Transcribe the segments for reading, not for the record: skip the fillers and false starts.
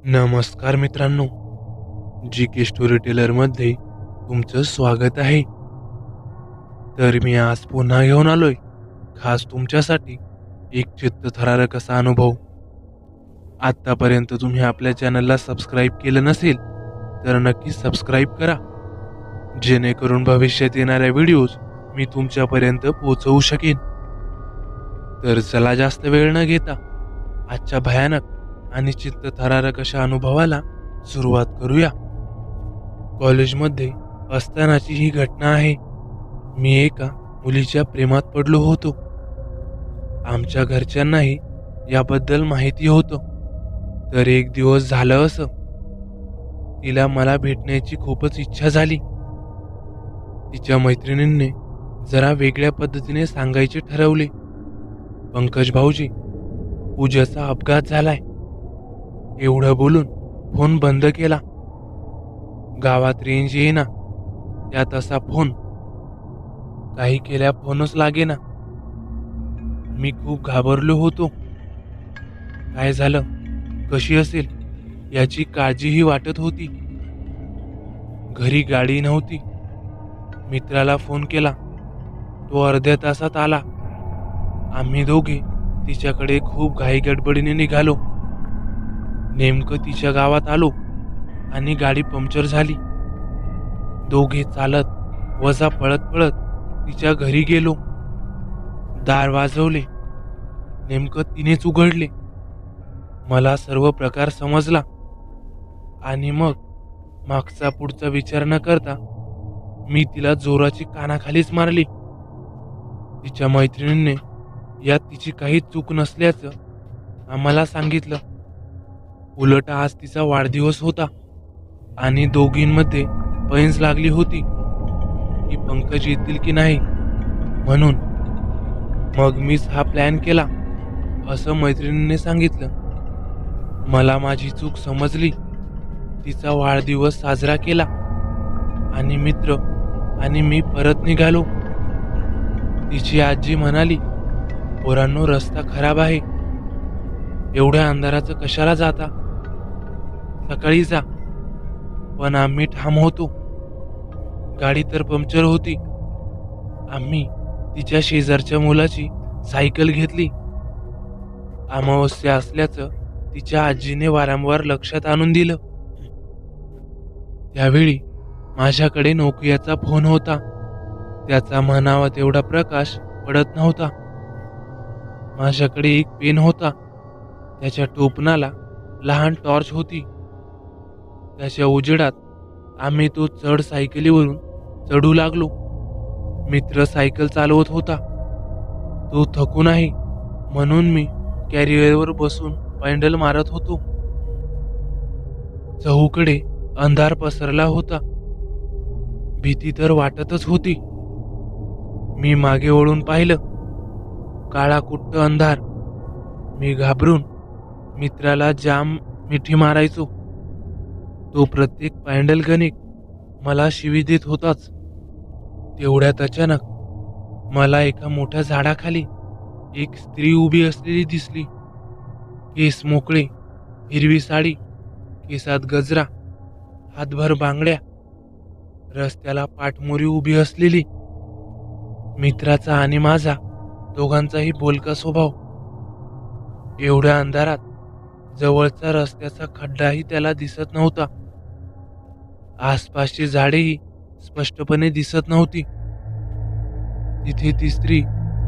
नमस्कार मित्रांनो, जी के स्टोरी टेलरमध्ये तुमचं स्वागत आहे. तर मी आज पुन्हा घेऊन आलोय खास तुमच्यासाठी एक चित्तथरारक असा अनुभव. आतापर्यंत तुम्ही आपल्या चॅनलला सबस्क्राईब केलं नसेल तर नक्की सबस्क्राईब करा, जेणेकरून भविष्यात येणाऱ्या व्हिडिओज मी तुमच्यापर्यंत पोहोचवू शकेन. तर चला जास्त वेळ न घेता आजच्या भयानक आणि चित्तथरारक अशा अनुभवाला सुरुवात करूया. कॉलेजमध्ये असतानाची ही घटना आहे. मी एका मुलीच्या प्रेमात पडलो होतो. आमच्या घरच्यांनाही याबद्दल माहिती होतं. तर एक दिवस झालं असं, तिला मला भेटण्याची खूपच इच्छा झाली. तिच्या मैत्रिणींनी जरा वेगळ्या पद्धतीने सांगायचे ठरवले. पंकज भाऊजी, पूजाचा अपघात झालाय. एवढं बोलून फोन बंद केला. गावात रेंज येईना, त्यात असा फोन. काही केल्या फोनच लागेना. मी खूप घाबरलो होतो. काय झालं, कशी असेल याची काळजीही वाटत होती. घरी गाडी नव्हती. मित्राला फोन केला. तो अर्ध्या तासात आला. आम्ही दोघे तिच्याकडे खूप घाई गडबडीने निघालो. नेमकं तिच्या गावात आलो आणि गाडी पंक्चर झाली. दोघे चालत वजा पळत पळत तिच्या घरी गेलो. दार वाजवले. नेमकं तिनेच उघडले. मला सर्व प्रकार समजला आणि मग मागचा पुढचा विचार न करता मी तिला जोराची कानाखालीच मारली. तिच्या मैत्रिणीने यात तिची काही चूक नसल्याचं आम्हाला सांगितलं. उलट आज तिचा वाढदिवस होता आणि दोघींमध्ये पैंज लागली होती की पंकज येतील की नाही म्हणून. मग मीच हा प्लॅन केला असं मैत्रिणीने सांगितलं. मला माझी चूक समजली. तिचा वाढदिवस साजरा केला आणि मित्र आणि मी परत निघालो. तिची आजी म्हणाली, पोरांनो, रस्ता खराब आहे. एवढ्या अंधाराचं कशाला जाता, सकाळी जा. पण आम्ही ठाम होतो. गाडी तर पंक्चर होती. आम्ही तिच्या शेजारच्या मुलाची सायकल घेतली. अमावस्या असल्याचं तिच्या आजीने वारंवार लक्षात आणून दिलं. त्यावेळी माझ्याकडे नोकियाचा फोन होता. त्याचा म्हणावा तेवढा प्रकाश पडत नव्हता. माझ्याकडे एक पेन होता. त्याच्या टोपणाला लहान टॉर्च होती. त्याच्या उजेडात आम्ही तो चढ सायकलीवरून चढू लागलो. मित्र सायकल चालवत होता. तो थकू नाही म्हणून मी कॅरियरवर बसून पॅन्डल मारत होतो. चहूकडे अंधार पसरला होता. भीती तर वाटतच होती. मी मागे वळून पाहिलं. काळा कुट्ट अंधार. मी घाबरून मित्राला जाम मिठी मारायचो. तो प्रत्येक पॅन्डल गणिक मला शिवी देत होताच. तेवढ्यात अचानक मला एका मोठ्या झाडाखाली एक स्त्री उभी असलेली दिसली. केस मोकळे, हिरवी साडी, केसात गजरा, हातभर बांगड्या, रस्त्याला पाठमोरी उभी असलेली. मित्राचा आणि माझा दोघांचाही बोलका स्वभाव. एवढ्या अंधारात जवळचा रस्त्याचा खड्डाही त्याला दिसत नव्हता. आसपासची झाडेही स्पष्टपणे दिसत नव्हती. तिथे ती स्त्री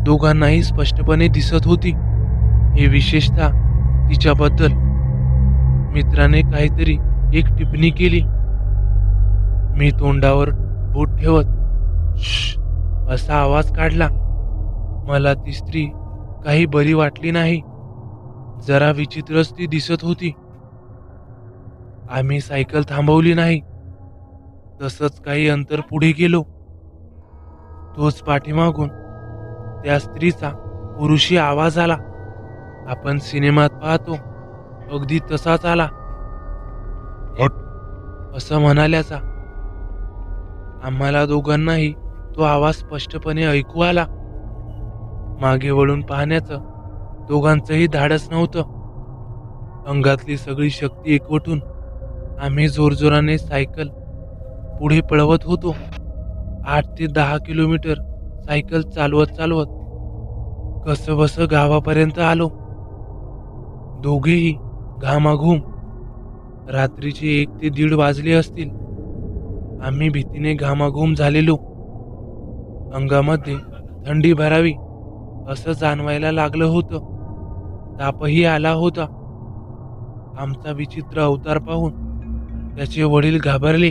दोघांनाही स्पष्टपणे दिसत होती. हे विशेषतः तिच्याबद्दल. मित्राने काहीतरी एक टिप्पणी केली. मी तोंडावर बोट ठेवत श्श असा आवाज काढला. मला ती स्त्री काही बरी वाटली नाही. जरा विचित्रच ती दिसत होती. आम्ही सायकल थांबवली नाही. तसंच काही अंतर पुढे गेलो. तोच पाठीमागून त्या स्त्रीचा पुरुषी आवाज आला. आपण सिनेमात पाहतो अगदी तसाच आला. हट. असं म्हणाल्याचा. आम्हाला दोघांनाही तो आवाज स्पष्टपणे ऐकू आला. मागे वळून पाहण्याचं दोघांचंही धाडस नव्हतं. अंगातली सगळी शक्ती एकवटून आम्ही जोरजोराने सायकल पुढे पळवत होतो. 8 ते 10 किलोमीटर सायकल चालवत चालवत कसंबस गावापर्यंत आलो. दोघेही घामाघूम. रात्रीचे 1 ते 1:30 वाजले असतील. आम्ही भीतीने घामाघूम झालेलो. अंगामध्ये थंडी भरावी असं जाणवायला लागलं होतं. तापही आला होता. आमचा विचित्र अवतार पाहून त्याचे वडील घाबरले.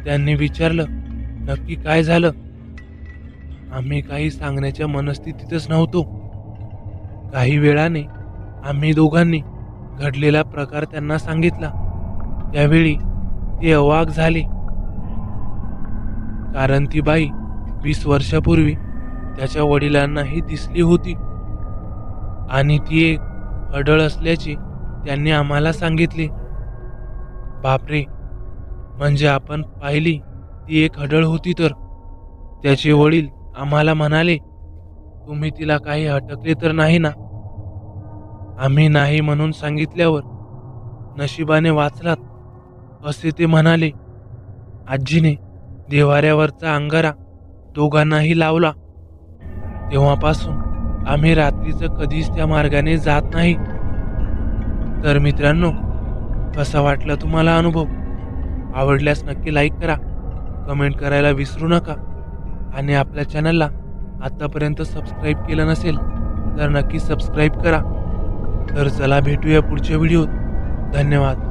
त्यांनी विचारलं, नक्की काय झालं? आम्ही काही सांगण्याच्या मनस्थितीतच नव्हतो. काही वेळाने आम्ही दोघांनी घडलेला प्रकार त्यांना सांगितला. त्यावेळी ते अवाक झाले. कारण ती बाई 20 वर्षापूर्वी त्याच्या वडिलांनाही दिसली होती आणि ती एक अडळ असल्याचे त्यांनी आम्हाला सांगितले. बापरे, म्हणजे आपण पाहिली ती एक अडळ होती तर? त्याचे वडील आम्हाला म्हणाले, तुम्ही तिला काही अटकले तर नाही ना? आम्ही नाही म्हणून सांगितल्यावर नशिबाने वाचलात असे ते म्हणाले. आजीने देव्हाऱ्यावरचा अंगारा दोघांनाही लावला. तेव्हापासून आम्ही रात्रीचं कधीच त्या मार्गाने जात नाही. तर मित्रांनो, कसा वाटला तुम्हाला अनुभव? आवडल्यास नक्की लाईक करा, कमेंट करायला विसरू नका आणि आपल्या चॅनलला आतापर्यंत सबस्क्राईब केलं नसेल तर नक्की सबस्क्राईब करा. तर चला भेटूया पुढच्या व्हिडिओत. धन्यवाद.